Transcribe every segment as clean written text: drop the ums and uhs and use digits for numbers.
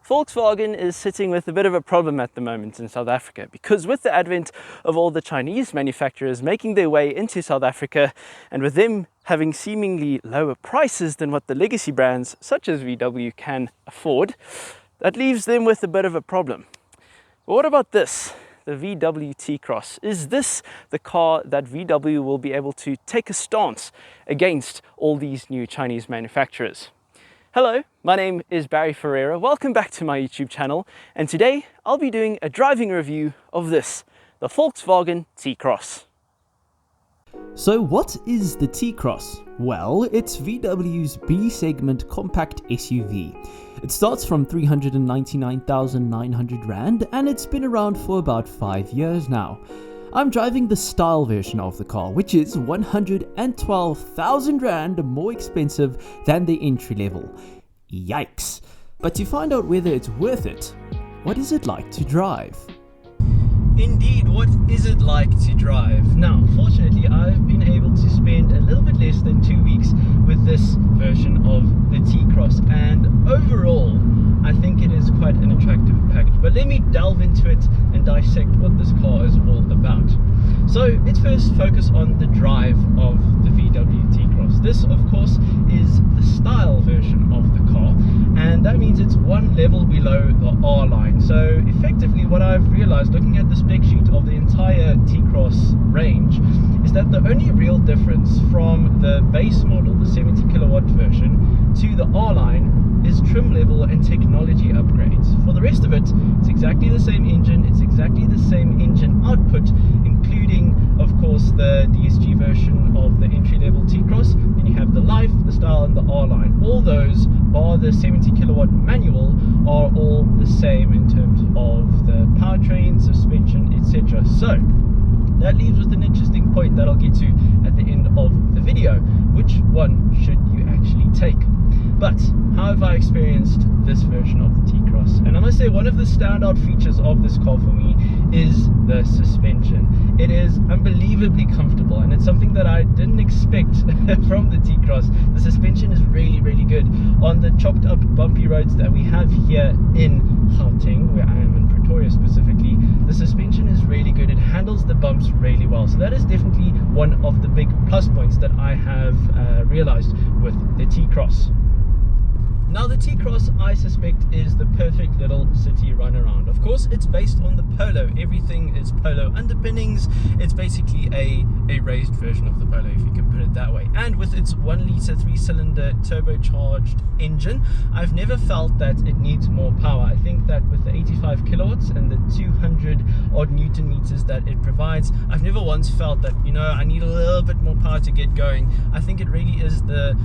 Volkswagen is sitting with a bit of a problem at the moment in South Africa, because with the advent of all the Chinese manufacturers making their way into South Africa, and with them having seemingly lower prices than what the legacy brands such as VW can afford, that leaves them with a bit of a problem. But what about this? The VW T-Cross. Is this the car that VW will be able to take a stance against all these new Chinese manufacturers? Hello, my name is Barrie Ferreira. Welcome back to my YouTube channel, and today I'll be doing a driving review of this, the Volkswagen T-Cross. So what is the T-Cross? Well, it's VW's B-segment compact SUV. It starts from 399,900 Rand and it's been around for about 5 years now. I'm driving the style version of the car, which is 112,000 Rand more expensive than the entry level. Yikes! But to find out whether it's worth it, what is it like to drive? Indeed, what is it like to drive? Now, fortunately, I've been able to spend a little bit less than 2 weeks with this version of the T-Cross, and overall, I think it is quite an attractive package. But let me delve into it and dissect what this car is all about. So let's first focus on the drive of the VW T-Cross. This, of course, is the style version of the car, and that means it's one level below the R line. So effectively, what I've realized looking at the spec sheet of the entire T-Cross range is that the only real difference from the base model, the 70 kilowatt version, to the R line is trim level and technology upgrades. For the rest of it, it's exactly the same engine, it's exactly the same engine output, including, of course, the DSG version of the entry-level T-Cross. Then you have the Life, the Style, and the R-Line. All those, bar the 70 kilowatt manual, are all the same in terms of the powertrain, suspension, etc. So that leaves with an interesting point that I'll get to at the end of the video. Which one should you actually take? But how have I experienced this version of the T-Cross? And I must say, one of the standout features of this car for me is the suspension. It is unbelievably comfortable, and it's something that I didn't expect from the T-Cross. The suspension is really, really good. On the chopped up bumpy roads that we have here in Gauteng, where I am in Pretoria specifically, the suspension is really good. It handles the bumps really well. So that is definitely one of the big plus points that I have realized with the T-Cross. Now, the T-Cross, I suspect, is the perfect little city runaround. Of course, it's based on the Polo. Everything is Polo underpinnings. It's basically a raised version of the Polo, if you can put it that way. And with its 1 litre 3-cylinder turbocharged engine, I've never felt that it needs more power. I think that with the 85 kilowatts and the 200 odd Newton meters that it provides, I've never once felt that, you know, I need a little bit more power to get going. I think it really is the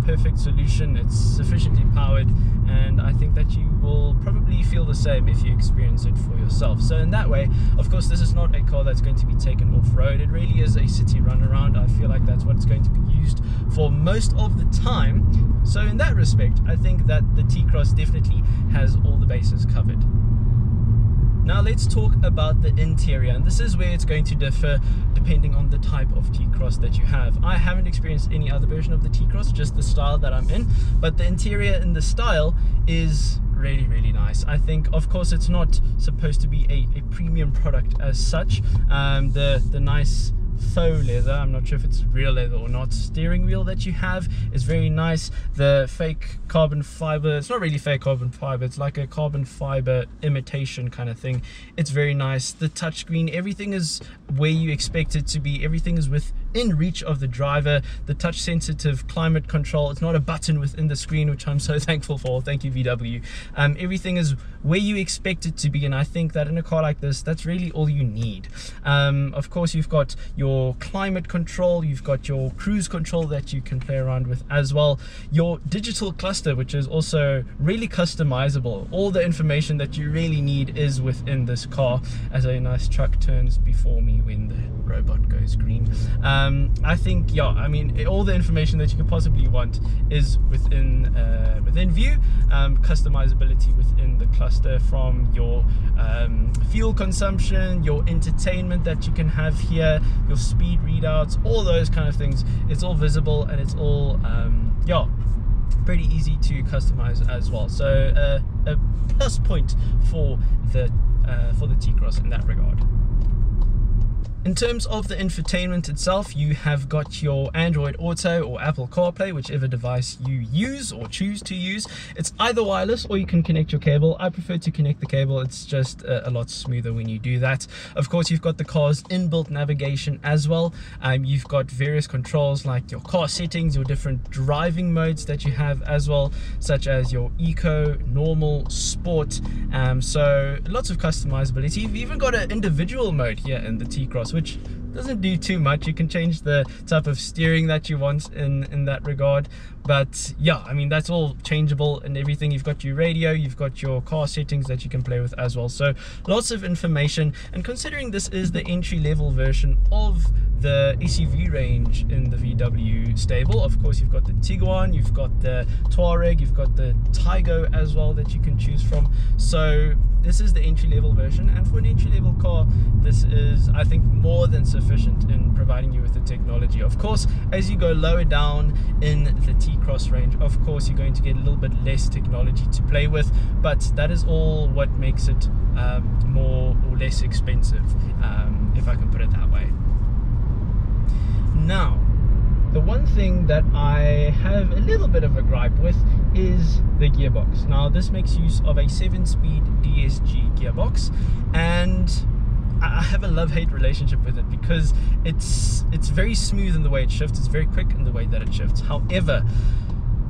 perfect solution. It's sufficiently powered, and I think that you will probably feel the same if you experience it for yourself. So in that way, of course, this is not a car that's going to be taken off-road. It really is a city runaround. I feel like that's what it's going to be used for most of the time. So in that respect, I think that the T-Cross definitely has all the bases covered. Now let's talk about the interior, and this is where it's going to differ depending on the type of T-Cross that you have. I haven't experienced any other version of the T-Cross, just the style that I'm in, but the interior in the style is really, really nice. I think, of course, it's not supposed to be a premium product as such. The nice faux leather, I'm not sure if it's real leather or not, steering wheel that you have is very nice. The fake carbon fiber, it's not really fake carbon fiber, it's like a carbon fiber imitation kind of thing. It's very nice. The touchscreen, everything is where you expect it to be. Everything is within reach of the driver. The touch sensitive climate control, it's not a button within the screen, which I'm so thankful for. Thank you, VW. Everything is where you expect it to be, and I think that in a car like this, that's really all you need. Of course, you've got your climate control, you've got your cruise control that you can play around with as well, your digital cluster, which is also really customizable. All the information that you really need is within this car, as a nice truck turns before me when the robot goes green. I think, yeah, I mean, all the information that you could possibly want is within view. Customizability within the cluster, from your fuel consumption, your entertainment that you can have here, your speed readouts, all those kind of things. It's all visible, and it's all pretty easy to customize as well. So a plus point for the T-Cross in that regard. In terms of the infotainment itself, you have got your Android Auto or Apple CarPlay, whichever device you use or choose to use. It's either wireless or you can connect your cable. I prefer to connect the cable. It's just a lot smoother when you do that. Of course, you've got the car's inbuilt navigation as well. You've got various controls like your car settings, your different driving modes that you have as well, such as your Eco, Normal, Sport. So lots of customizability. You've even got an individual mode here in the T-Cross, which doesn't do too much. You can change the type of steering that you want in that regard, but yeah, I mean, that's all changeable and everything. You've got your radio, you've got your car settings that you can play with as well. So lots of information, and considering this is the entry-level version of the SUV range in the VW stable, of course you've got the Tiguan, you've got the Touareg, you've got the Taigo as well that you can choose from. So this is the entry-level version, and for an entry-level car, this is, I think, more than sufficient in providing you with the technology. Of course, as you go lower down in the T-Cross range, of course you're going to get a little bit less technology to play with, but that is all what makes it more or less expensive, if I can put it that way. Now, the one thing that I have a little bit of a gripe with is the gearbox. Now, this makes use of a 7-speed DSG gearbox, and I have a love-hate relationship with it because it's very smooth in the way it shifts, it's very quick in the way that it shifts. However,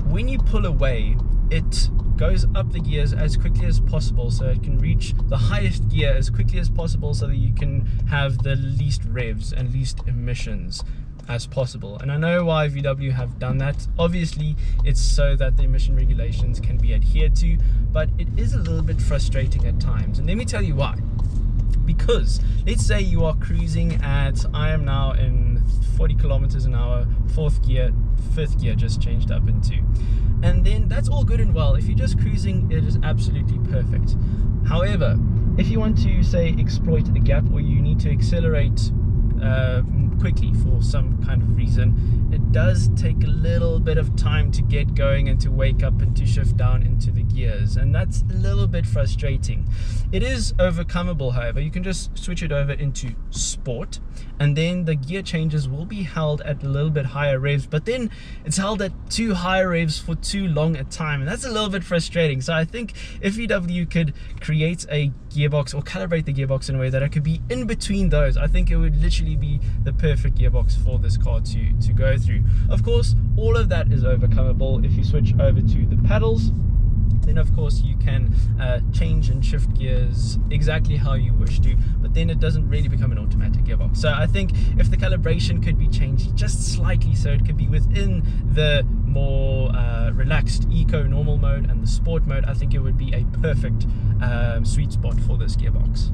when you pull away, it goes up the gears as quickly as possible, so it can reach the highest gear as quickly as possible so that you can have the least revs and least emissions as possible. And I know why VW have done that. Obviously, it's so that the emission regulations can be adhered to, but it is a little bit frustrating at times, and let me tell you why. Because let's say you are cruising at, I am now in 40 kilometers an hour, fifth gear just changed up into, and then that's all good and well. If you're just cruising, it is absolutely perfect. However, if you want to, say, exploit a gap, or you need to accelerate quickly for some kind of reason, it does take a little bit of time to get going and to wake up and to shift down into the gears, and that's a little bit frustrating. It is overcomable, however. You can just switch it over into Sport, and then the gear changes will be held at a little bit higher revs, but then it's held at too high revs for too long a time, and that's a little bit frustrating. So I think if VW could create a gearbox or calibrate the gearbox in a way that it could be in between those, I think it would literally be the perfect gearbox for this car to go through. Of course, all of that is overcomable if you switch over to the pedals. Then of course you can change and shift gears exactly how you wish to, but then it doesn't really become an automatic gearbox. So I think if the calibration could be changed just slightly, so it could be within the more relaxed Eco Normal mode and the Sport mode, I think it would be a perfect sweet spot for this gearbox.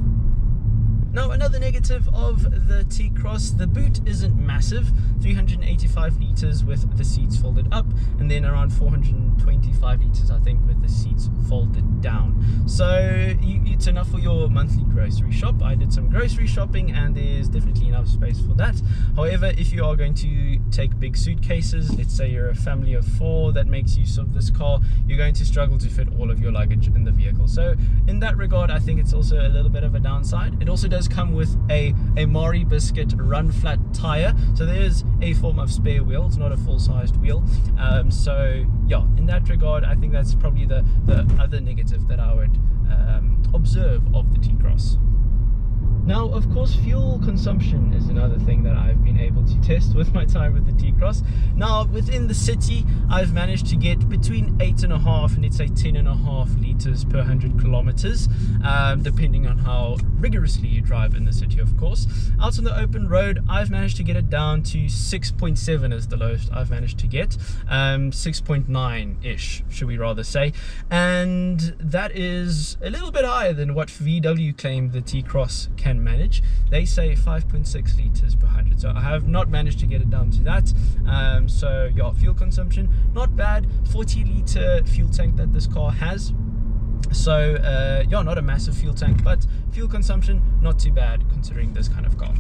Now, another negative of the T-Cross, the boot isn't massive, 385 litres with the seats folded up, and then around 425 litres, I think, with the seats folded down. So it's enough for your monthly grocery shop. I did some grocery shopping, and there's definitely enough space for that. However, if you are going to take big suitcases, let's say you're a family of 4 that makes use of this car, you're going to struggle to fit all of your luggage in the vehicle. So in that regard, I think it's also a little bit of a downside. It also does come with a Mari Biscuit run flat tire, so there is a form of spare wheel. It's not a full-sized wheel, so yeah, in that regard, I think that's probably the other negative that I would observe of the T-Cross. Now, of course, fuel consumption is another thing that I've been able to test with my time with the T-Cross. Now, within the city, I've managed to get between 8.5 and let's say 10.5 litres per 100 kilometers, depending on how rigorously you drive in the city, of course. Out on the open road, I've managed to get it down to 6.7 is the lowest I've managed to get, 6.9-ish, should we rather say, and that is a little bit higher than what VW claimed the T-Cross can manage. They say 5.6 litres per 100, so I have not managed to get it down to that. So yeah, fuel consumption not bad, 40 litre fuel tank that this car has. So yeah, not a massive fuel tank, but fuel consumption not too bad considering this kind of car.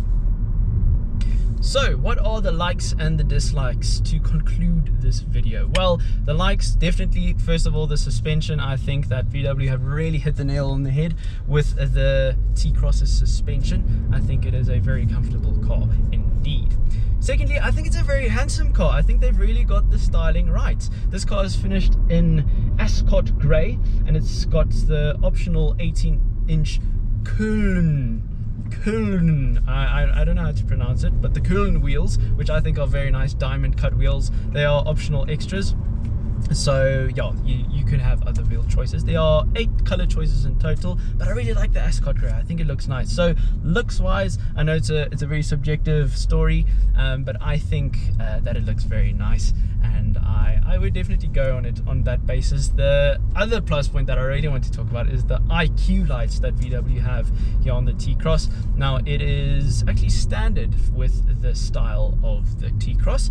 So, what are the likes and the dislikes to conclude this video? Well, the likes, definitely, first of all, the suspension. I think that VW have really hit the nail on the head with the T-Cross's suspension. I think it is a very comfortable car indeed. Secondly, I think it's a very handsome car. I think they've really got the styling right. This car is finished in Ascot grey, and it's got the optional 18-inch Köln, I don't know how to pronounce it, but the Köln wheels, which I think are very nice diamond cut wheels. They are optional extras. So yeah, you could have other wheel choices. There are 8 color choices in total, but I really like the Ascot grey. I think it looks nice. So looks wise, I know it's a very subjective story, but I think that it looks very nice, and I would definitely go on it on that basis. The other plus point that I really want to talk about is the IQ lights that VW have here on the T-Cross. Now, it is actually standard with the style of the T-Cross.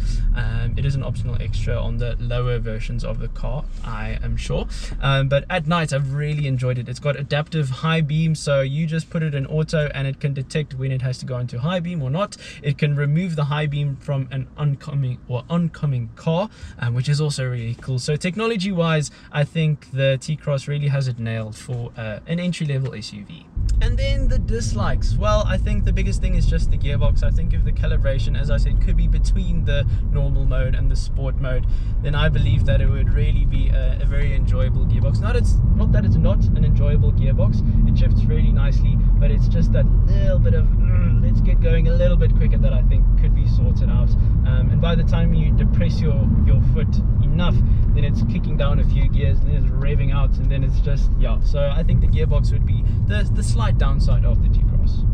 It is an optional extra on the lower versions of the car, I am sure, but at night I've really enjoyed it. It's got adaptive high beam, so you just put it in auto and it can detect when it has to go into high beam or not. It can remove the high beam from an oncoming car, which is also really cool. So technology wise, I think the T-Cross really has it nailed for an entry-level SUV. And then the dislikes, well, I think the biggest thing is just the gearbox. I think if the calibration, as I said, could be between the normal mode and the sport mode, then I believe that it would really be a very enjoyable gearbox. Not that it's not an enjoyable gearbox, it shifts really nicely, but it's just that little bit of let's get going a little bit quicker that I think could be sorted out. And by the time you depress your foot enough, then it's kicking down a few gears, and then it's revving out, and then it's just, yeah. So I think the gearbox would be the slight downside of the T-Cross.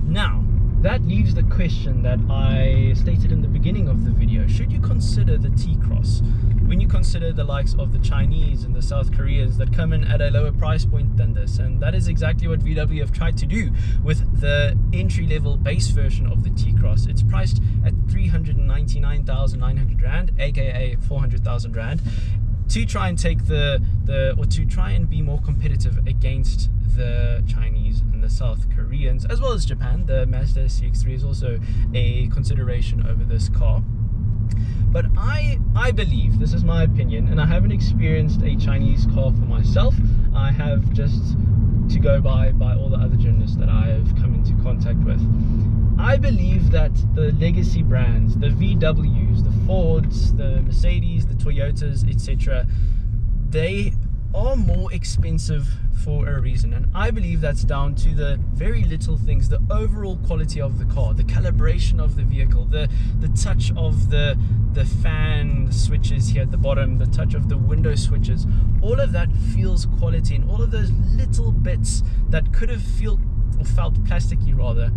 Now, that leaves the question that I stated in the beginning of the video. Should you consider the T-Cross when you consider the likes of the Chinese and the South Koreans that come in at a lower price point than this? And that is exactly what VW have tried to do with the entry-level base version of the T-Cross. It's priced at 399,900 Rand, aka 400,000 Rand, to try and take to try and be more competitive against the Chinese and the South Koreans, as well as Japan. The Mazda CX-3 is also a consideration over this car. But I believe, this is my opinion, and I haven't experienced a Chinese car for myself. I have just to go by all the other journalists that I have come into contact with. I believe that the legacy brands, the VWs, the Fords, the Mercedes, the Toyotas, etc., they are more expensive for a reason, and I believe that's down to the very little things: the overall quality of the car, the calibration of the vehicle, the touch of the fan switches here at the bottom, the touch of the window switches. All of that feels quality, and all of those little bits that could have felt plasticky rather,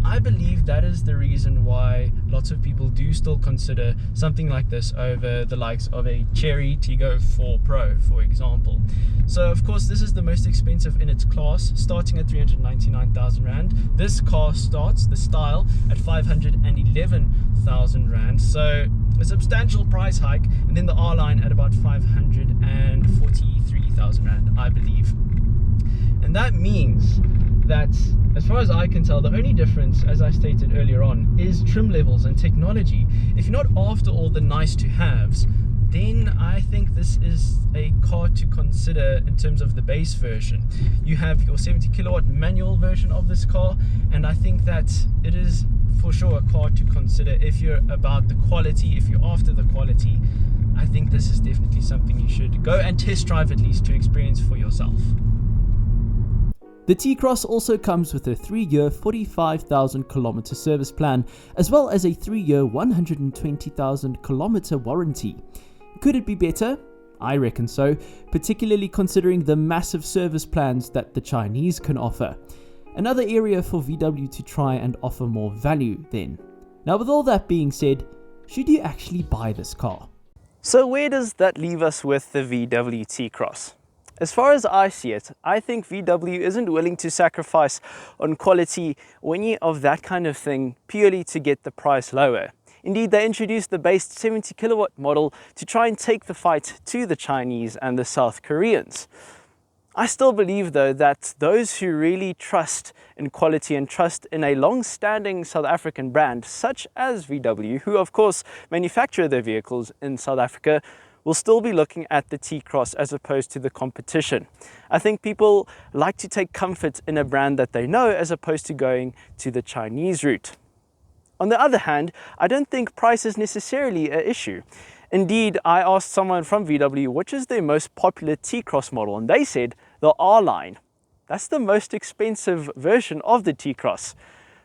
I believe that is the reason why lots of people do still consider something like this over the likes of a Chery Tiggo 4 Pro, for example. So of course this is the most expensive in its class, starting at 399,000 Rand. This car starts, the style, at 511,000 Rand. So a substantial price hike, and then the R-Line at about 543,000 Rand, I believe. And that means that, as far as I can tell, the only difference, as I stated earlier on, is trim levels and technology. If you're not after all the nice to haves, then I think this is a car to consider in terms of the base version. You have your 70 kilowatt manual version of this car, and I think that it is for sure a car to consider if you're about the quality, if you're after the quality. I think this is definitely something you should go and test drive, at least to experience for yourself. The T-Cross also comes with a 3-year 45,000 kilometer service plan, as well as a 3-year 120,000 kilometer warranty. Could it be better? I reckon so, particularly considering the massive service plans that the Chinese can offer. Another area for VW to try and offer more value then. Now, with all that being said, should you actually buy this car? So where does that leave us with the VW T-Cross? As far as I see it, I think VW isn't willing to sacrifice on quality or any of that kind of thing purely to get the price lower. Indeed, they introduced the base 70 kilowatt model to try and take the fight to the Chinese and the South Koreans. I still believe though that those who really trust in quality and trust in a long-standing South African brand such as VW, who of course manufacture their vehicles in South Africa, will still be looking at the T-Cross as opposed to the competition. I think people like to take comfort in a brand that they know as opposed to going to the Chinese route. On the other hand, I don't think price is necessarily an issue. Indeed, I asked someone from VW which is their most popular T-Cross model, and they said the R-Line. That's the most expensive version of the T-Cross.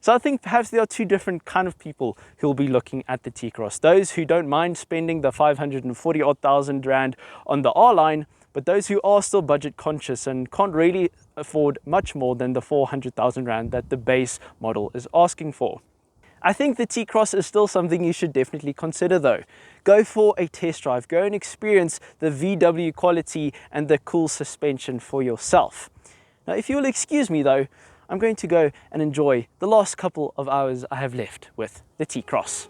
So I think perhaps there are two different kind of people who will be looking at the T-Cross. Those who don't mind spending the 540,000 Rand on the R-Line, but those who are still budget conscious and can't really afford much more than the 400,000 Rand that the base model is asking for. I think the T-Cross is still something you should definitely consider though. Go for a test drive, go and experience the VW quality and the cool suspension for yourself. Now, if you will excuse me though, I'm going to go and enjoy the last couple of hours I have left with the T-Cross.